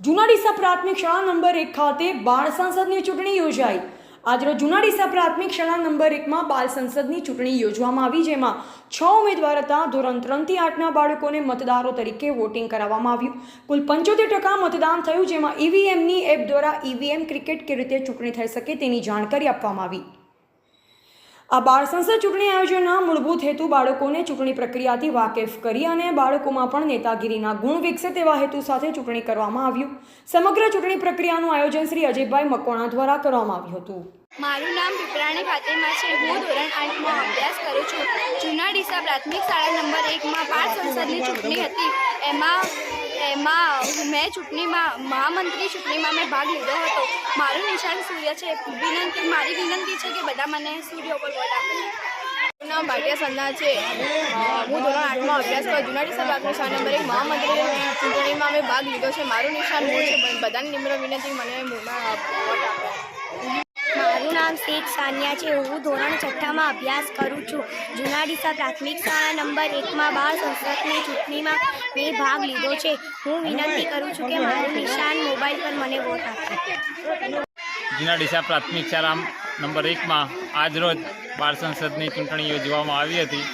જૂના ડીસા પ્રાથમિક શાળા નંબર 1 ખાતે બાળ સંસદની ચૂંટણી યોજાઈ। આજરોજ જૂના ડીસા પ્રાથમિક શાળા નંબર 1માં બાળ સંસદની ચૂંટણી યોજવામાં આવી, જેમાં 6 ઉમેદવાર હતા। ધોરણ 3 થી 8ના બાળકોને મતદારો તરીકે વોટિંગ કરાવવામાં આવ્યું। કુલ 75% મતદાન થયું, જેમાં ઈવીએમની એપ દ્વારા ઈવીએમ ક્રિકેટ કે રીતે ચૂંટણી થઈ શકે તેની જાણકારી આપવામાં આવી। આ બાળ સંસદ ચૂંટણી આયોજનના મૂળભૂત હેતુ બાળકોને ચૂંટણી પ્રક્રિયાથી વાકેફ કરી અને બાળકોમાં પણ નેતાગીરીના ગુણ વિકસે તેવા હેતુ સાથે ચૂંટણી કરવામાં આવ્યું। સમગ્ર ચૂંટણી પ્રક્રિયાનું આયોજન શ્રી અજયભાઈ મકવાણા દ્વારા કરવામાં આવ્યું હતું। મારું નામ પીપળાણી ફાતેમા છે। હું ધોરણ 8માં અભ્યાસ કરું છું। જૂના ડીસા પ્રાથમિક શાળા નંબર 1માં બાળ સંસદની ચૂંટણી હતી। એમાં મેં ચૂંટણીમાં મહામંત્રી ચૂંટણીમાં મેં ભાગ લીધો હતો। મારું નિશાન સૂર્ય છે। મારી વિનંતી છે કે બધા મને સૂર્ય ઉપર વોટ આપે। મારું નામ ભાટિયા સંધા છે। હું ધોરણ 8માં અભ્યાસ કરું। જૂના ડીસા પ્રાથમિક શાળા નંબર 1 મહામંત્રી ચૂંટણીમાં મેં ભાગ લીધો છે। મારું નિશાન મોર છે। બધાની નિમ્ર વિનંતી મને વોટ આપે। મારું નામ શેખ સાનિયા છે। હું ધોરણ 6માં અભ્યાસ કરું છું। જૂના ડીસા પ્રાથમિક શાળા નંબર 1માં બાળ સંસદની ચૂંટણીમાં મેં ભાગ લીધો છે। હું વિનંતી કરું છું કે મારું નિશાન મોબાઈલ પર મને વોટ આપે। જૂના ડીસા પ્રાથમિક શાળા નંબર 1માં આજરોજ બાળ સંસદની ચૂંટણી યોજવામાં આવી હતી,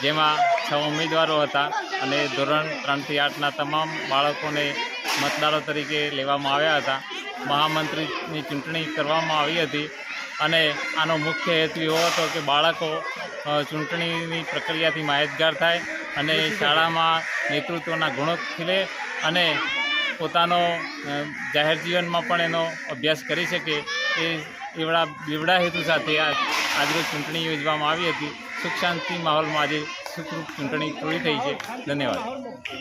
જેમાં 6 ઉમેદવારો હતા અને ધોરણ 3 થી 8ના તમામ બાળકોને મતદારો તરીકે લેવામાં આવ્યા હતા। મહામંત્રીની ચૂંટણી કરવામાં આવી હતી અને આનો મુખ્ય હેતુ એવો હતો કે બાળકો ચૂંટણીની પ્રક્રિયાથી માહિતગાર થાય અને શાળામાં નેતૃત્વના ગુણો ખીલે અને પોતાનો જાહેર જીવનમાં પણ એનો અભ્યાસ કરી શકે, એ બેવડા હેતુ સાથે આજરોજ ચૂંટણી યોજવામાં આવી હતી। સુખ શાંતિ માહોલમાં આજે સુખરૂપ ચૂંટણી પૂરી થઈ છે। ધન્યવાદ।